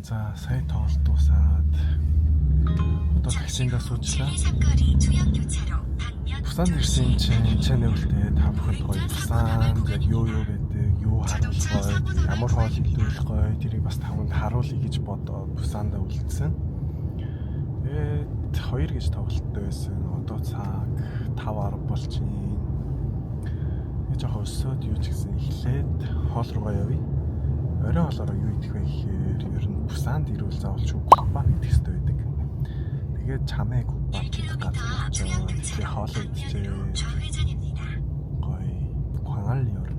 За сая тоглолт дуусаад одоо таксиндаа суучлаа. Бусан ирсэн чинь нэвлтэй та бүхэнд гоё Бусан яг юу байдаг, юу харуулах гоё, ямар хоол илүүлэх гоё тэрийг бас таванд харуулъя гэж бодоод Busанда үлдсэн. Тэгээд 2 гэж тоглолттой байсан. Одоо цаг 5:10 болж байна. Нэг жоохон өсөөд юу ч гэсэн эхлээд хоол руугаа явъя. Орой хоолороо юу идэх вэ гэхээр ер нь Busанд ирүүл заавал купа идэх хэрэгтэй байдаг. Тэгээд чамээ купа идэх газар очоод тэгээ хоолоо идчихээ. Гоё Квангал ёр.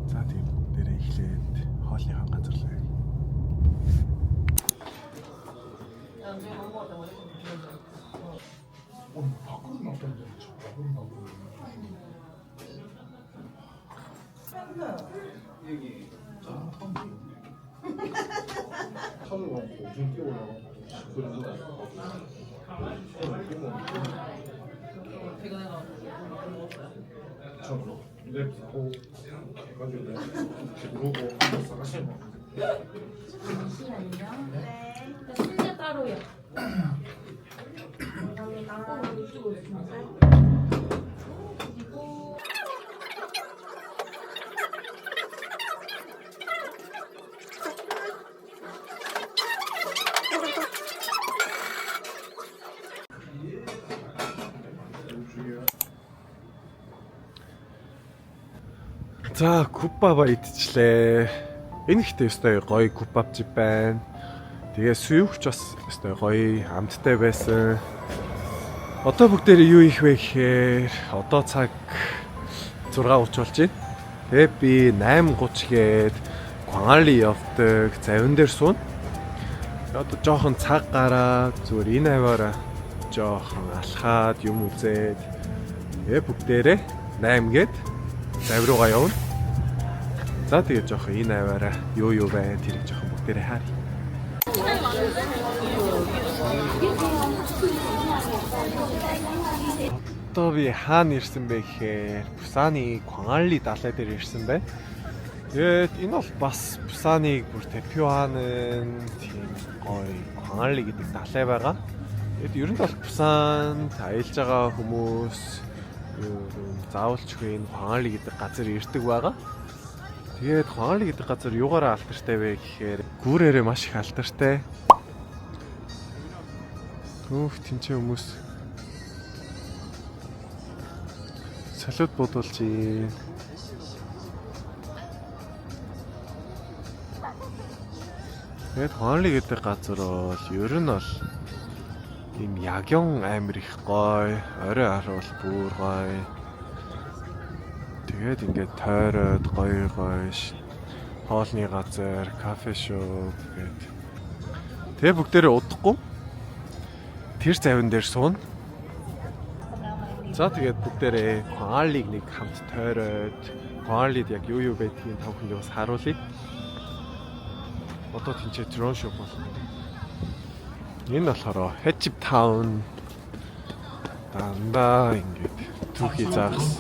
За тийм дээрээ эхлээд хоолныхаа газар л явъя. 순대 따로요. За купава идчихлээ. Энэ ихтэй өстой гоё купапчи байна. Тэгээ сүйвч бас өстой гоё амттай байсан. Одоо бүгдээрээ юу их вэ гэхээр одоо цаг 6:30 болж байна. Тэгээ би 8:30 гээд Квангали явдаг. Завин дээр суун. Одоо жоохон цаг гараад зүгээр энэ аваараа жоохон алхаад юм үзээд тэгээ бүгдээрээ 8 гээд завь руугаа явна. За тэгээ жоохон энэ аваараа юу байна тэрийг жоохон бүгдээрээ харъя. Одоо би хаана ирсэн бэ гэхээр Busаны Квангали далай дээр ирсэн байна. Тэгээд энэ бол бас Busаны бүр Тэпюаnen тийм гоё Квангали гэдэг далай байгаа. Тэгээд ер нь бол Busанд аялж байгаа хүмүүс заавалч энэ Квангали гэдэг газар ирдэг байгаа. Тэгээд Квангали гэдэг газар юугаараа алдартай вэ гэхээр гүүрээрээ маш их алдартай. Өөх тэнцээ хүмүүс салют бодуулж байна. Тэгээд Квангали гэдэг газар бол ер нь бол ийм ягён амир их гоё, орой харуул бүр гоё. Тэгээд ингээд тойроод гоё хоолны газар, кафе шоп гээд. Тэгээ бүгдээрээ удахгүй тэр завин дээр суuna. За тэгээд бүгдээрээ Квангалиг нэг хамт тойроод Квангалид яг юу байдгийг тавханд бас харуулъя. Одоо тэнцээ дрон шоп бол. Энэ болохоор Hejib Town дандаа ингээд түүхий заагс.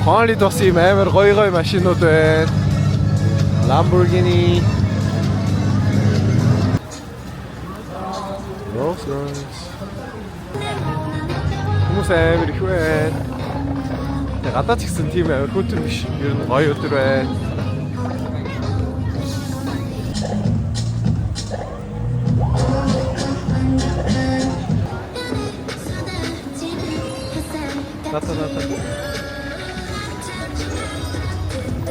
Квангалид бас ийм амар гоё машинууд байна. Lamborghini. Rolls-Royce. Хүмүүс амар их байна. Тэгээ гадаад ч гэсэн тийм амар хөтөр биш. Ер нь гоё өдөр байна.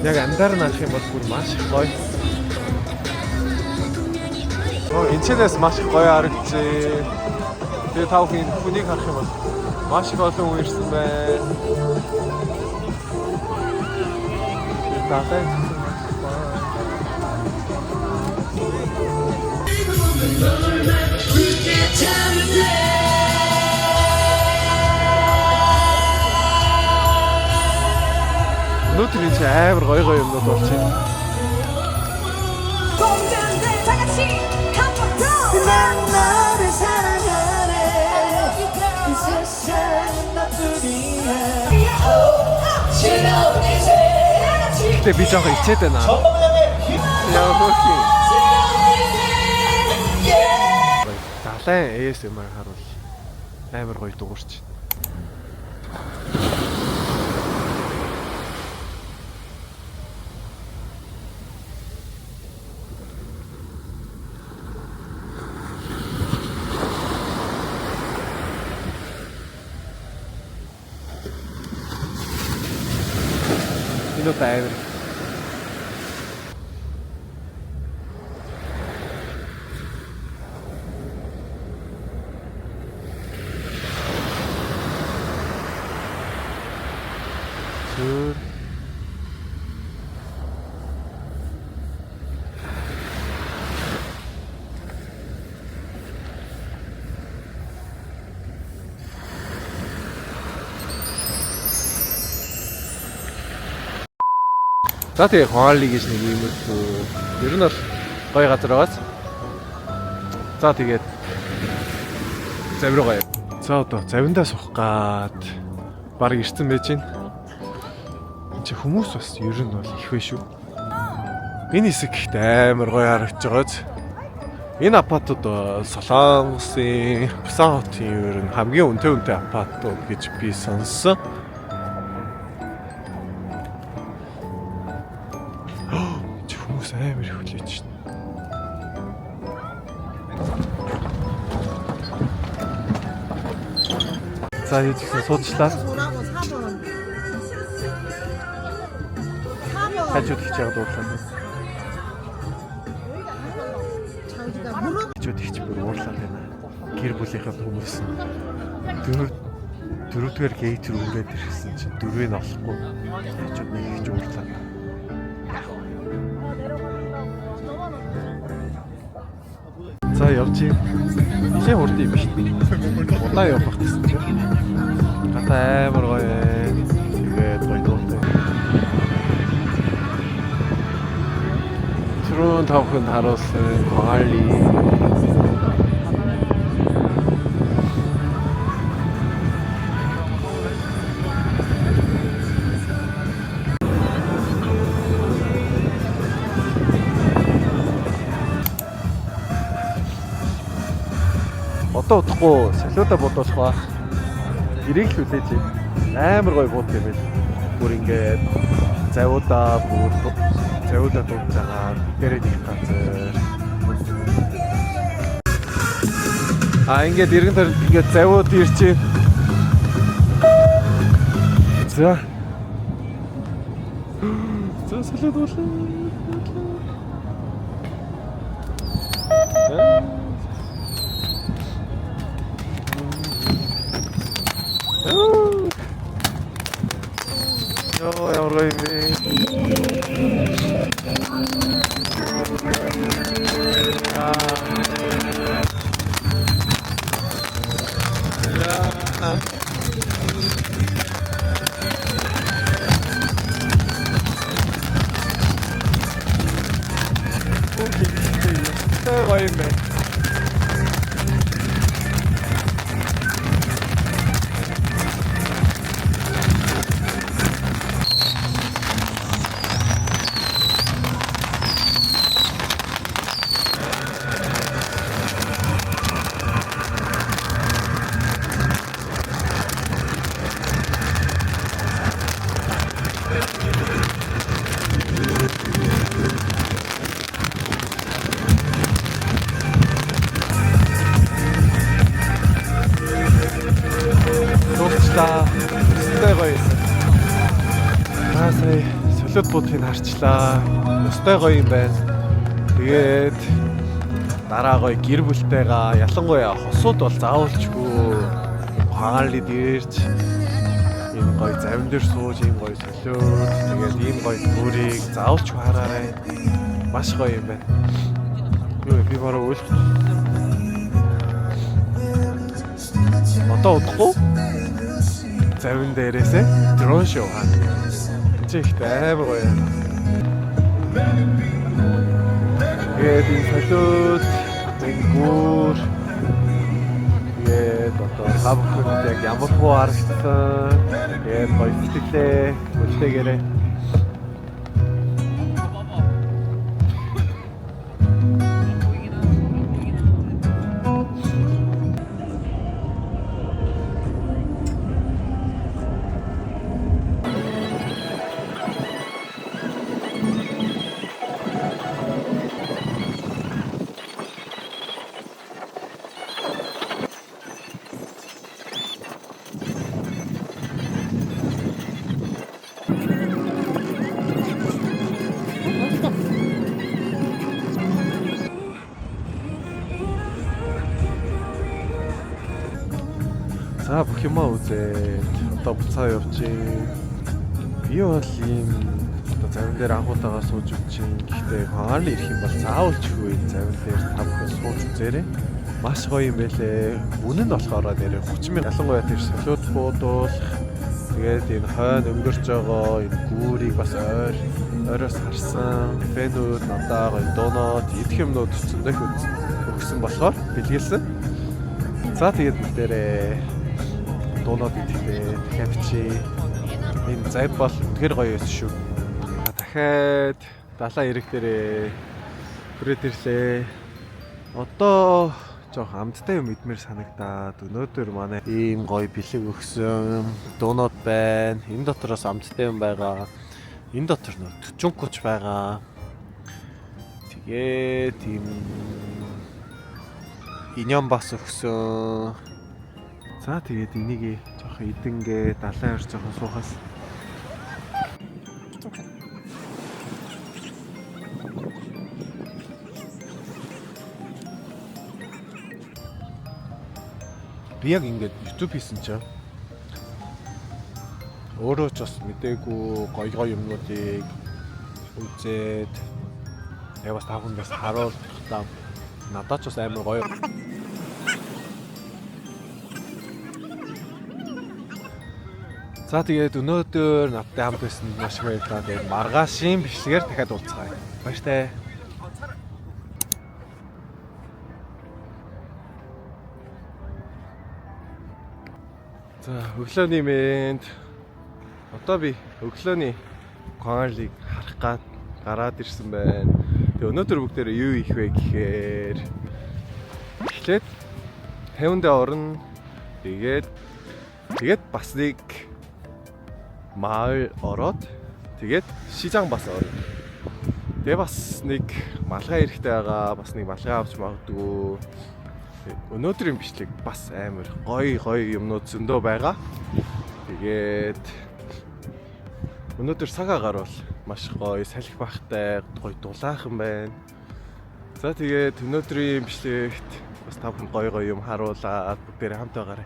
Яг андар наах юм бол бүр маш их гоё. Энэчнээс маш их гоё харагдчихэ. Тэгээ тав хүн хүнийг харах юм бол Маш их олон хүн ирсэн байна. Датай. Өнөөдөр энэ амар гоё юмнууд болж байна. Гэтэ би жоохон ичээд байна. Яа хөөе. Далайн ASMR харуул. Амар гоё дуурч. Энэ тайвар. Sure. За тэгээ хоолой гэж нэг юм уу. Ер нь бол гоё газар байгаас. За тэгээд завиргаа. За одоо завиндаа суух гад баг ирсэн байж байна. Энд чи хүмүүс бас ер нь бол их вэ шүү. Энэ хэсэг ихтэй амар гоё харагдаж байгааз. Энэ апартууд Солонгосын Пусан хотын ер нь хамгийн үнэтэй апартууд гэж би сонссон. Амар их хүлээж шин. За яаж ихсэн суудлаа. Хажууд их чагаад уурлаа. Хажууд их ч бүр уурлаа байна. Гэр бүлийнхээ хүмүүс дөрөвдүгээр гейт рүү үрээд ирсэн чинь дөрвийг нь олохгүй. Хажууд нэг их ч уурлаа. За явж юм. Ижээ хурд юм шүү дээ. Удаа явах гэсэн чинь. Гата амар гоё. Тэгээд гоё дуутай. Түрүүн тавханд харуулсан Harley. Одоо удахгүй солиода бодуулах ба. Ирэх л үлээж амар гоё бууд юм байл. Бүр ингээд завуудаа дууд цагаар дээрээ их газар. Ингээд иргэн төр ингээд завууд ирчээ. За. За солиод уулаа. Yo, ямар гоё юм бэ? гоё юм бэ? Өстэй гоё юм. Сая солиод буудыг харчлаа. Өстэй гоё юм байна. Тэгээд дараа гоё гэр бүлтэйгээ ялангуяа хосууд бол заавалчгүй хаалид ирж ийм гоё завин дээр сууж ийм гоё солиод тэгээд ийм гоё бүрийг заавалч хараарай. Маш гоё юм байна. Би бараа уйлах. Одоо удахгүй завин дээрээсээ дрон шоу хаа. Чихт амар гоё. Тэгээд энэ солиод тэнгүүр тэгээд одоо хавханд яг ямар хуу харагдсан. Тэгээд гоё сэтгэлээ үлдээгээрэй. За бүх юмаа үзээд одоо буцаа явчих. Би бол ийм одоо завин дээр анхуутаагаа сууж үзчих. Гэхдээ хаана ирэх юм бол заавал ч үгүй завин дээр та бүхэн сууж үзээрэй. Маш гоё юм байлээ. Үнэн нь болохоор нэрээ 30,000 ялангуяа тэр солиод буудуулах. Тэгээд энэ хойно өнгөрч байгаа энэ гүүрийг бас ойроос харсан. Фэнүүд надаа гоё дуунууд идэх юмнууд зөндөх өгсөн болохоор бэлгэлсэн. За тэгээд бүгдээрээ дуунууд идэхлээ. Дахиад чи энэ зайд бол үнэхээр гоё байсан шүү. Дахиад далайн ирэх дээрээ хүрээд ирлээ. Одоо жоох амттай юм идмээр санагдаад өнөөдөр манай ийм гоё бэлэг өгсөн дуунууд байна. Энэ дотроос амттай юм байгаа. Энэ дотор нөө төчөнкуч байгаа. Тэгээд ийм иньон бас өгсөн. За тэгээд энийг жоох идэнгээ далайн орж жоох суухаас. Би яг ингэж YouTube хийсэн чинь өөрөө ч бас мэдээгүй гоё юмнуудыг үзээд яг бас та бүхэндээс харуултаа надад ч бас амар гоё. За тэгээд өнөөдөр надтай хамт байсан маш их баярлалаа. Тэгээд маргаашийн бичлэгээр дахиад уулзъя. Баяртай. За өглөөний мэнд. Одоо би өглөөний коалыг харах гад гараад ирсэн байна. Тэгээ өнөөдөр бүгдээрээ юу хийх вэ гэхээр эхлээд тавиндаа орно. Тэгээд бас нэг маал ороод тэгээд шижаан бас орно. Тэгээ бас нэг малгай эрэхтэй байгаа. Бас нэг малгай авч магадгүй. Өнөөдрийн бичлэг бас амар гоё юмнууд зөндөө байгаа. Тэгээд өнөөдөр цаг агаар бол маш гоё салхи бахтай гоё дулаахан байна. За тэгээд өнөөдрийн бичлэгт бас та бүхэн гоё юм харуулаад бүгдээрээ хамт байгаарай.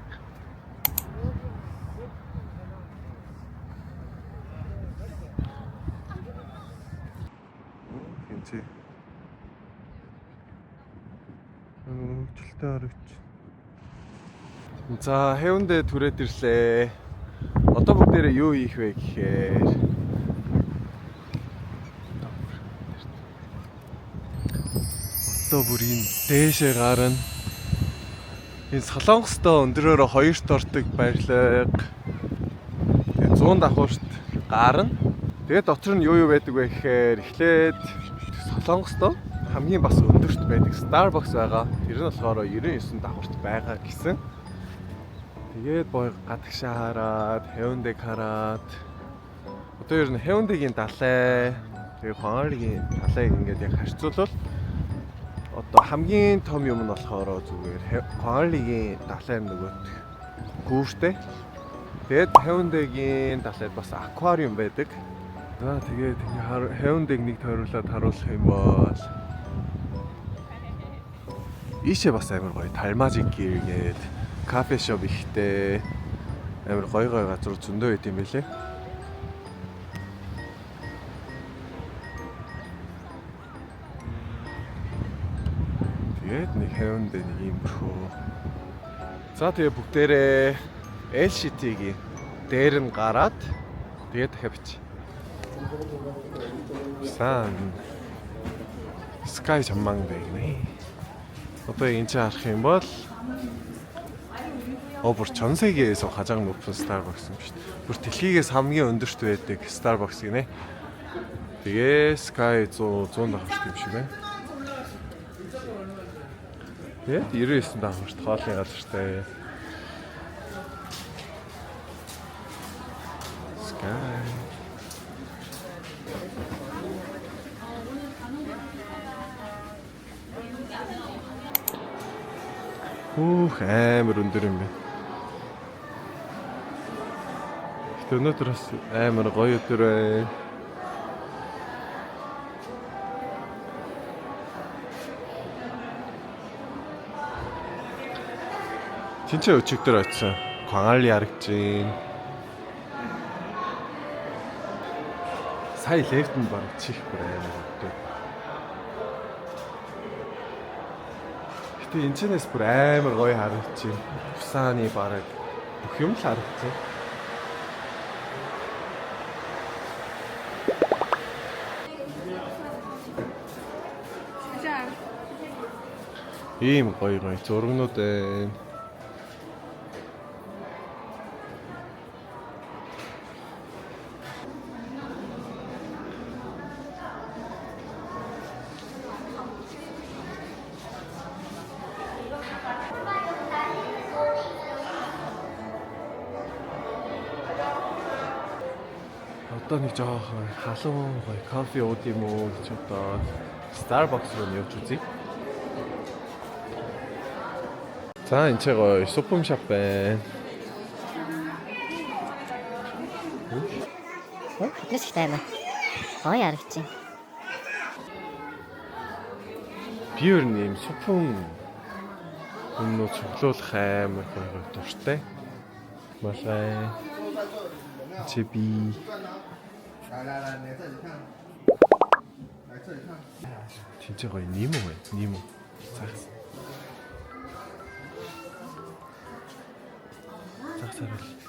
Хинчээ. Жилтэй орогч. За хэвэндээ түрээд ирлээ. Одоо бүгдээрээ юу хийх вэ гэхээр одоо бүрийн дээшээ гарна. Энэ Солонгостой өндрөөрөө 2-т ордог барилга. Тэгээ 100 давхурт гарна. Тэгээ дотор нь юу байдаг вэ гэхээр эхлээд Солонгостой хамгийн бас өндөрт байдаг Starbucks байгаа. Тэр нь болохоор 99 давхурт байгаа гэсэн. Тэгээд боо гадагшаа хараад, Hyundai хараад. Одоо ер нь Hyundai-гийн далай, тэгээ Honda-гийн далайг ингээд яг харьцуулбал одоо хамгийн том юм нь болохоор зүгээр Honda-гийн далай нөгөөт гүүртэй. Тэгээд Hyundai-гийн далайд бас аквариум байдаг. За тэгээд Hyundai-г нэг тойруулаад харуулах юм бол ийшээ бас амар гоё Talmagic гээд кафе шоп ихтэй. Амар гоё газар зөндөө байт юм билээ. Тэгээд нэг хавьнд нэг иймэрхүү. За тэгээ бүгдээрээ LCT-гийн дээр нь гараад тэгээд дахиад бич. Сан Sky чамман байна. Одоо энэ чинь харах юм бол бүр 전 세계에서 가장 높은 스타벅스 юм шүү дээ. Бүр дэлхийгээс хамгийн өндөрт байдаг Starbucks гинэ. Тэгээ Sky 100 давхарт юм шиг байна. Тэгээд 99 давхарт хоолны газартай. Sky. Амар өндөр юм байна. Өнөөдөр бас амар гоё өдөр байна. 진짜 өчигдөр очсон. 광안리 харагдчихээн. Сая лефтэнд баг чих бүр амар өдөр. Гэтэ энэчнээс бүр амар гоё харагдчихээн. Пусаны баг бүх юм л харагдчихээн. Ийм гоё зургнууд байна. Одоо нэг жоохон халуун гоё кофе ууд юм уу гэж одоо Starbucks руу явж үзье. За энэ ч гоё супум шоп байна. Фитнес их тайна. Гоё харагдчих. Би ер нь юм супум өмнө цуглуулах амар гоё дуртай. Малгай. Чиби. 진짜 거의 니모예요. 니모. 싹싹하게.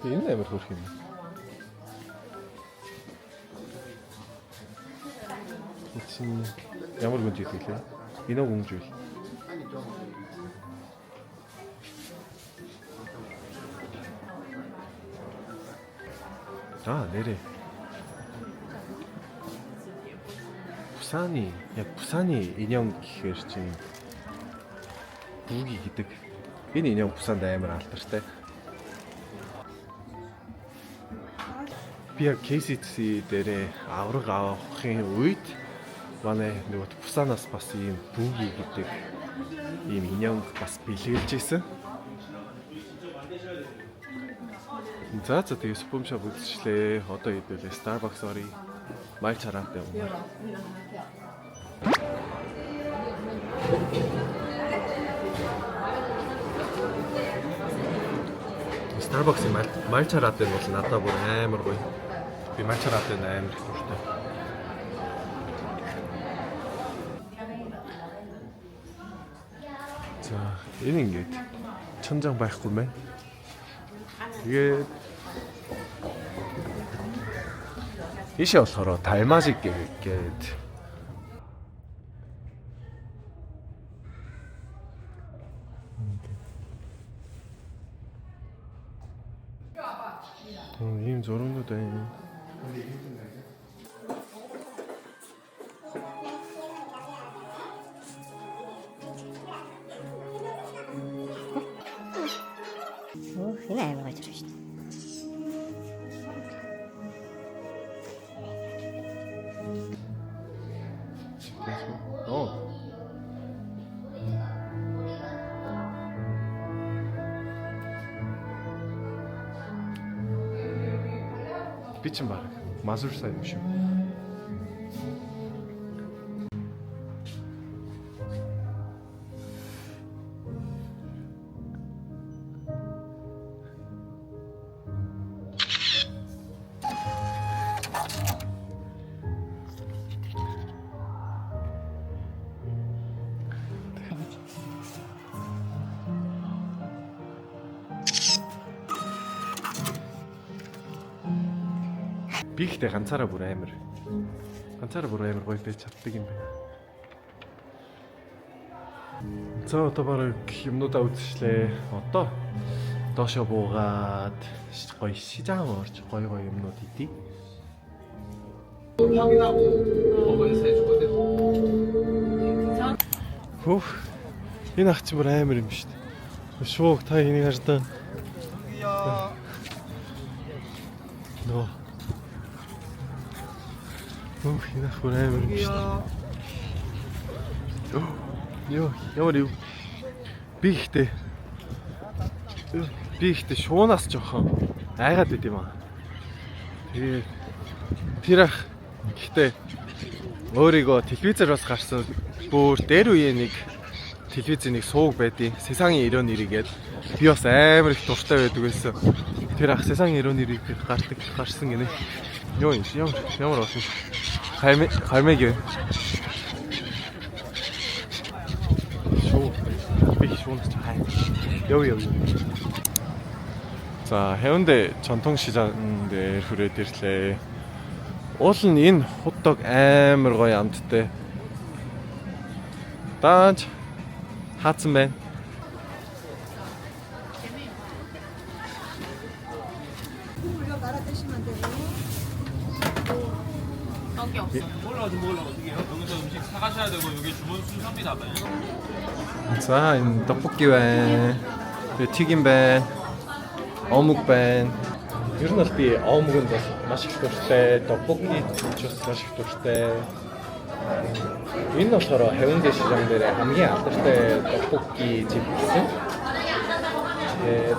있네 뭐 그렇게. 지금 ямар гүнж идэх лээ. Инөө гүнжүүл. 내래. 부산이 인형 гэхээр чинь бүги гэдэг. Энэ 인형 부산д амар алдартай. Би яг KCC дээрээ авраг авахын үед манай нөгөө Busanаас бас ийм бүги гэдэг ийм ин형 бас бэлгэлж ийсэн. За тэгээ супум шоп үзчихлээ. Одоо идэлээ Starbucks оръё. Май чараатай юм. Starbucks-ийн май чараатай бол надад бүр амар гоё. Би май чараатай амар их дуртай. За энэ ингээд 천장 байхгүй мэн. Тэгээд 이시 болохоор 달맞이 гээд ийм зургууд байна. Энэ амар гоё шүү дээ. Би ч баг мазур сайн юм шүү. Би ихтэй ганцаараа бүр амар гоё байж чаддаг юм байна. За одоо бараг юмнуудаа үзчихлээ. Одоо доошо буугаад гоё 시장 орж гоё юмнууд идий. 확인하고 먹은 새 주거든. Хөөх. Энэ ах чи бүр амар юм шүү дээ. Шуух та энийг хардаг. Нөө. Хөөх энэ ах бүр амар юм шүү дээ. Йоо, ямар юу? Би ихтэй шуунаас жоохон айгаад байд юм аа. Тэгээд тэр ах ихтэй өөрийгөө телевизээр бас гарсан бүр дээр үе нэг телевизийн нэг сууг байдیں۔ 세상의 이런 일이гээд би бас амар их дуртай байдаг байсан. Тэр ах 세상의 이런 일이 гарсан гинэ. Йоо ямар болсон. Хаймэг би шуунаас хай. Йоо. За 해운대 전통시장 дээр хүрээд ирлээ. Уул нь энэ хот-дог амар гоё амттай. Даанч хаацсан байна. 우리가 말아 드시면 되고. 떡이 없어. 몰라 어떻게 해요? 여기서 음식 사가셔야 되고 여기 주문 순서입니다. За энэ 떡볶이 байна. Тэгээ 튀김 байна. 어묵 байна. Ер нь бол би 어묵은 маш их дуртай, 떡볶이 ч маш их дуртай. Энэ болохоор 해운대 시장 дээр хамгийн алдартай 떡볶이 집 гэсэн. Тэгээ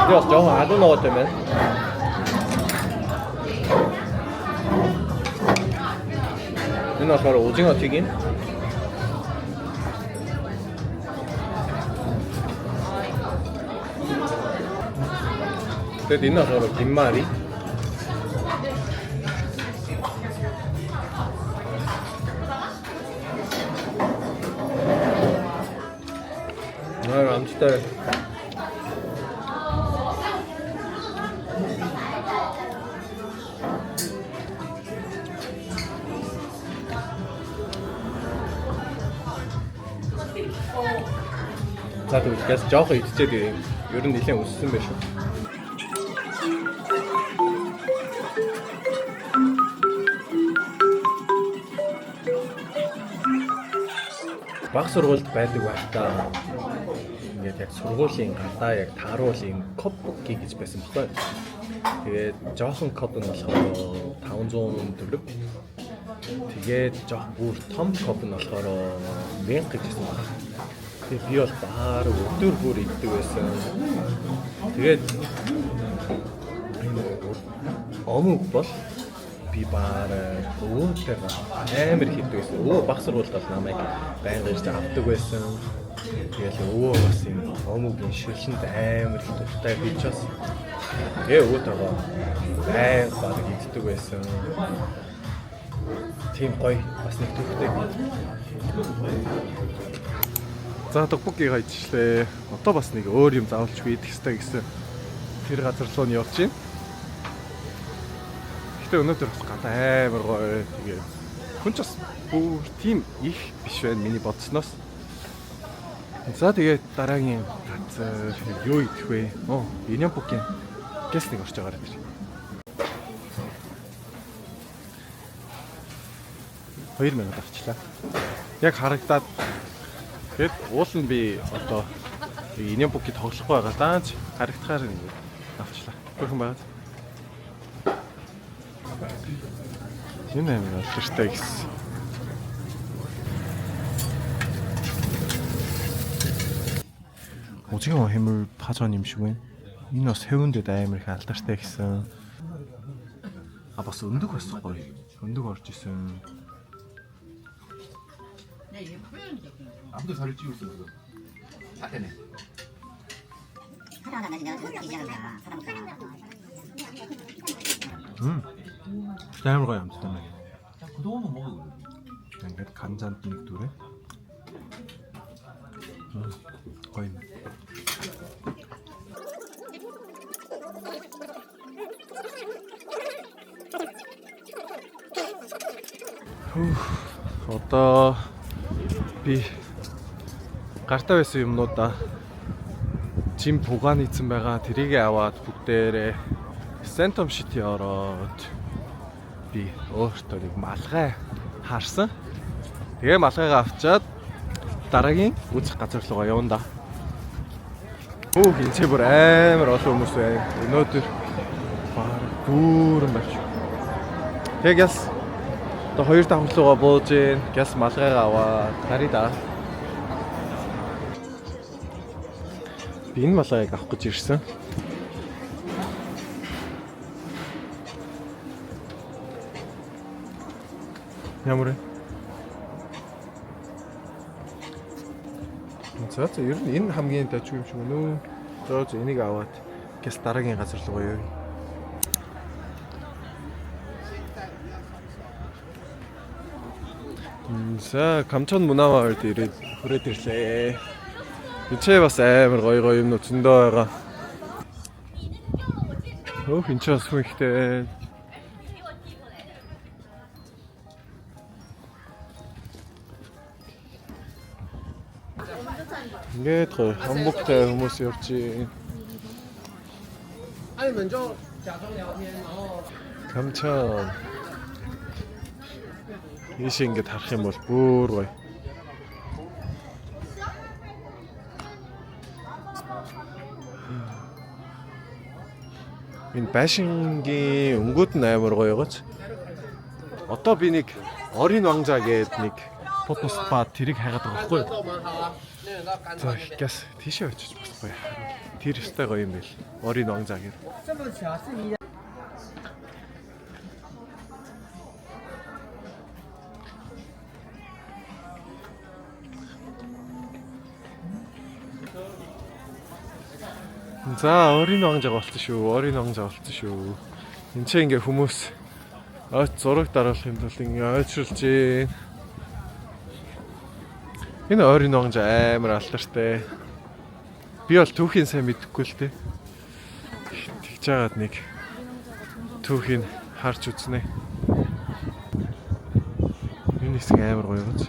жоохон адуу 넣었다면 энэ болохоор 오징어 튀김. Тэгээд энэ болохоор 김말이. амттай. За тэгээс жоох идчихэд ер нь нэлээд өссөн байх шүү. Баг сургуульд байдаг байхдаа ингээд яг сургуулийн гадаа яг тааруулын копбуки гэж байсан баггүй. Тэгээд жоохон коп нь болохоор 500 төгрөг. Тэгээд жоох бүр том коп нь болохоор 1000 гэж байсан баг. Тэгээд би бол баар өдөр бүр иддэг байсан. Тэгээд омог бол би баар өвөнтэй амар хийдэг байсан. Өвөө баг сургуульд бол намайг байнга ирж авдаг байсан. Тэгэл өвөө бас юм омогийн ширлэнд амар их дуртай би ч бас өвөөтэйгээ байнга иддэг байсан. Тийм гоё бас нэг төвхтэй. За 떡볶игаа идчихлээ. Одоо бас нэг өөр юм заавалч би идэх хэрэгтэй гэсэн тэр газар руу нь явж байна. Гэтэ өнөөдөр бас гадаа амар гоё. Тэгээд хүн ч бас бүр тийм их биш байна миний бодсноос. За тэгээд дараагийн газар юу идэх вэ? Иньямпукийн гэс нэг орж байгаа юм. 2 минут авчлаа. Яг харагдаад тэгээд уул нь би одоо иньямпуки тоглох байгаа даанч харагдахаар ингэ авчлаа. Хөрхөн байгаад. Энэ амар алдартай гэсэн. 오징어 해물 파전 юм шиг байна. Энэ бас хэвэндэд амар их алдартай гэсэн. А бас өндөг байсан гоё. өндөг орж исэн. 아무도 저를 찍고 있어 그거. 다 되네. амар гоё амттай байна. 그동안은 먹어. ингээд 간장 нэгдүрэ. гоё. Одоо би гартаа байсан юмнуудаа жим пуганицсан байгаа. Тэрийг аваад бүгдээрээ Phantom City ороод би өөртөө нэг малгай харсан. Тэгээ малгайгаа авчаад дараагийн үзэх газар руу явна да. Энэ ч бүр амар олон хүмүүс байна. Өнөөдөр баг дүүрэн байна. Тэгээ гяс одоо 2 давхлуугаа бууж ийн. Гяс малгайгаа аваад харъя да. Би энэ малгайг авах гэж ирсэн. Ямар вэ? За ер нь энэ хамгийн дажгүй юм шиг өнөө. За энийг аваад гэс дараагийн газар руу явъя. За Камчон Мунамаард ирээд хүрээд ирлээ. Эцээ бас амар гоё юмнууд зөндөө байгаа. Энэ ч бас хүнхтэй. Ингээд гоё хамбогтай хүмүүс явж байна. Камчон. Ийш ингээд харах юм бол бүр гоё. Энэ байшингийн өнгөд нь амар гоё гоц. Одоо би нэг Орин Вангжа гэдэг нэг фото спот тэрийг хайгаад байгаа байхгүй юу? За гэс тийшээ очиж бас гоё. Тэр өстэй гоё юм байл. Орин Вангжа гэдэг. За Орин Вангжаа болсон шүү. Орин Вангжаа болсон шүү. Энд чинь ингээ хүмүүс зураг дараалахын тулд ингээ ойчруулж байна. Энэ Орин Вангжаа амар алдартай. Би бол түүхийн сайн мэдэхгүй л дээ. Тэгж жагаад нэг түүхийн харж үзнэ. Энэ хэсэг амар гоё гоц.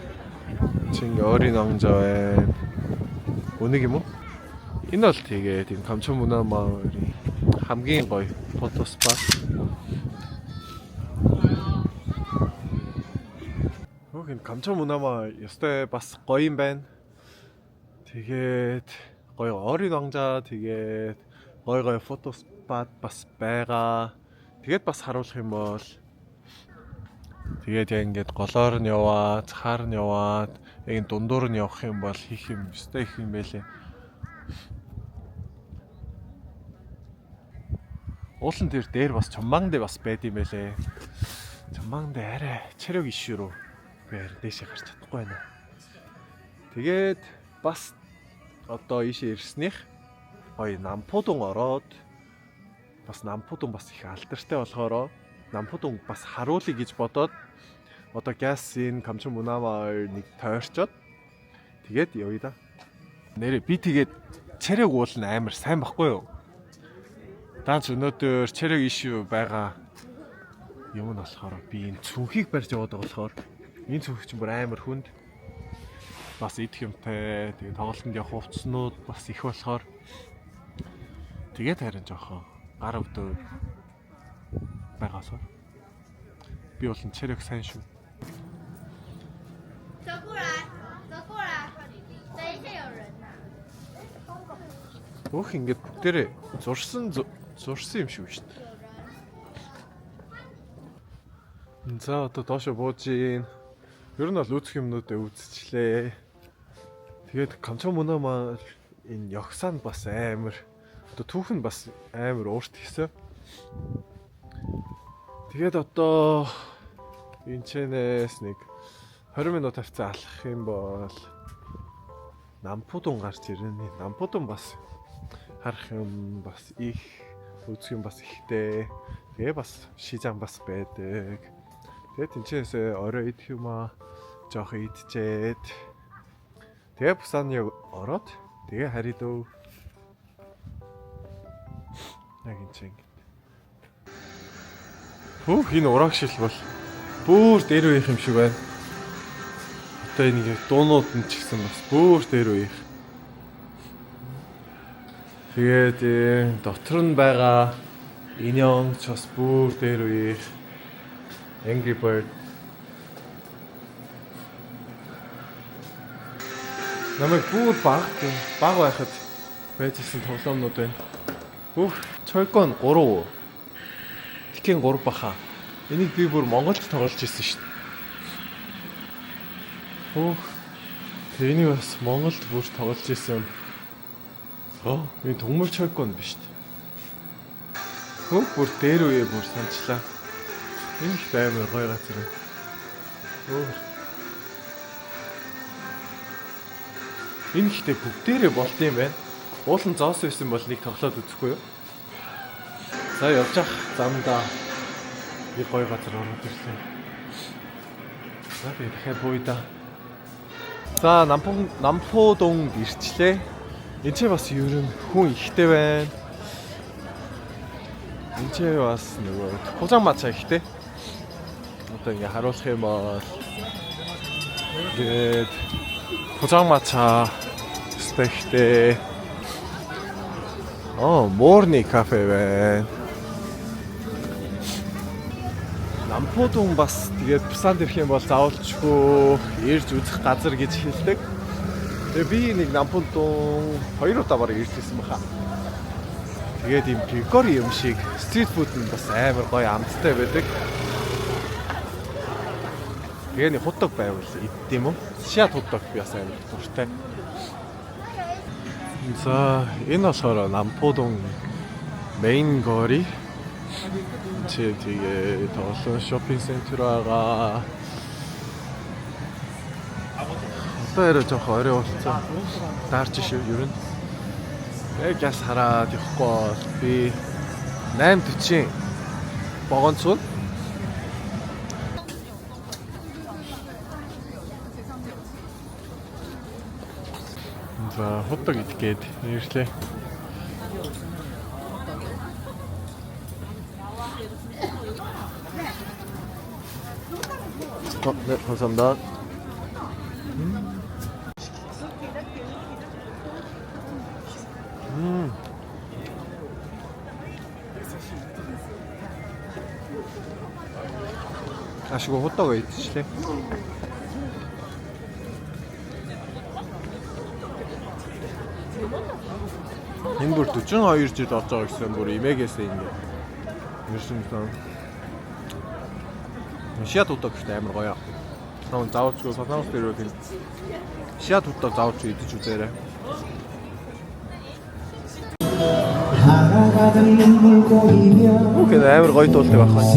Чи ингээ Орин Вангжаа байна. Үнийг юм уу? Энэ бол тэгээд энэ Камчон Мунамаарийн хамгийн гоё фото спот. Энэ Камчон Мунамаа ёстой бас гоё юм байна. Тэгээд гоё Орин Вангжаа тэгээд гоё фото спот бас байгаа. Тэгээд бас харуулах юм бол тэгээд яг ингээд голоор нь яваад, цахаар нь яваад, яг дундуур нь явах юм бол хийх юм өстой их юм байлээ. Уулын дээр бас чумбаан дээр бас байд юм байлээ. Чумбаан дээр арай чарэг ишүү рүү бээр дэшээ гарч чадахгүй байна. Тэгээд бас одоо ийшээ ирснийх гоё Нампудун ороод бас Нампудун бас их алдартай болохоор Нампудун бас харуулъя гэж бодоод одоо Гясын Камчон Мунамаар нэг тойрчоод тэгээд явъя да. Нэрээ би тэгээд чарэг уул нь амар сайн байхгүй юу? Данч өнөөдөр чарэг ишүү байгаа юм нь болохоор би энэ цүнхийг барьж яваад байгаа болохоор энэ цүнх чинь бүр амар хүнд бас идэх юмтай тэгээд тоглолтод явах хувцснууд бас их болохоор тэгээд харин жоохон гар өвдөө байгаасаа би бол энэ чарэг сайн шүү. Өх ингээд бүгдээрээ зурсан юм шиг байна шүү дээ. За одоо доошо бууж ийн. Ер нь бол үзэх юмнуудаа үзчихлээ. Тэгээд Камчон Мунамаар энэ Ёксан бас амар одоо түүх нь бас амар уурт гисэн. Тэгээд одоо энэ чэнэс нэг 20 минут тавцаа алхах юм бол Нампудун гарч ирнэ. Нампудун бас харах юм бас их, үзэх юм бас ихтэй. Тэгээ бас шизан бас байдаг. Тэгээд тэнцээс орой идэх юм аа жоох идчихэд. Тэгээ Пусан ороод тэгээ харидөө. Яг энэ чинь. Хөөх энэ урагшил бол бүр дээр үеих юм шиг байна. Одоо энэ дуунууд нь ч гэсэн бас бүр дээр үеих. Тэгээд дотор нь байгаа инён ч бас бүр дээр үеих. Angry Bird. Намайг бүр баг байхад байжсэн тоглоомнууд байна. Чойкон 3. Тикэн 3 баха. Энийг би бүр Монголд тоглож ирсэн шүү дээ. Тэнийг бас Монголд бүр тоглож ирсэн. Энэ төмөр чойкон биш дээ. Бүр дээр үе бүр санчлаа. Энэ их амар гоё газар. Энэ ихтэй бүгдээрээ болд юм байна. Уулын зоос байсан бол нэг тоглоод үзэхгүй юу? За явж ах замдаа нэг гоё газар ороод ирлээ. За би дахиад бууйда. За Нампудун ирчлээ. Энд ч бас ер нь хүн ихтэй байна. Энд ч бас нөгөө Хужаамачаа ихтэй. Одоо ингээ харуулах юм бол тэгээд Хужаамачаа ихтэй. Морни кафе байна. Нампудун бас тэгээд Пусанд ирэх юм бол заавалчгүй ирж үзэх газар гэж хэлдэг. Тэгээ би нэг Нампудун 2 удаа бараг иржсэн баха. Тэгээд юм декор юм шиг стрит фуд нь бас амар гоё амттай байдаг. Тэгээ нэг хутаг байвал идэх юм уу? Шат хутаг би бас амар дуртай. За энэ болохоор Нампудун main гори. Тэгээ тоглоом шопинг центр байгаа. Одоо яруу жоох орой болцсон. Даарч шүү ер нь. Яг яс хараад явахгүй бол би 8:40 богонцвол. За хутаг идгээд ирлээ. 네, 감사합니다. 아시고 호떡을 드실래? Энэ бүр 42 жил болж байгаа гэсэн бүр имээгээсээ ингэ. Ерсөнсөн. Шиат утаа гэхдээ амар гоё. Тав заавчгүй солонгос дээр үл шиат утаа заавч идэж үзээрэй. Окей, амар гоё дуулдаг байх байна.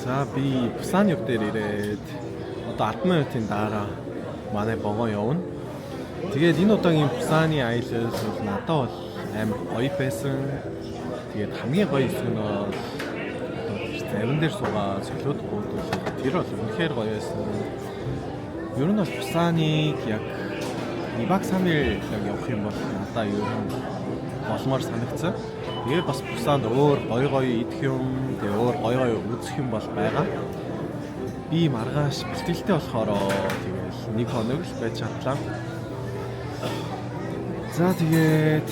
За би Пусан юг дээр ирээд одоо 10 минутын дараа манай богоо явна. Тэгээд энэ удаагийн Пусаны аялал бол надад бол амар гоё байсан. Тэгээд хамгийн гоё хэсэг нь бол завин дээр суугаад солиод гүйдүүл тэр бол үнэхээр гоё байсан. Ер нь бол Пусаныг яг 2 баг 3 яг явах юм бол надад ер нь болмоор санагдсан. Тэгээд бас Пусанд өөр гоё идэх юм, тэгээд өөр гоё үзэх юм бол байгаа. Би маргааш бэлтгэлтэй болохоор тэгэл 1 хоног л байж чадлаа. За тэгээд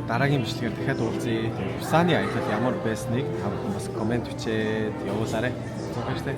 дараагийн бичлэгээр дахиад уулзъя. Пусаны аялал ямар байсныг та бүхэн бас комент бичээд явуулаарай. Баярлалаа.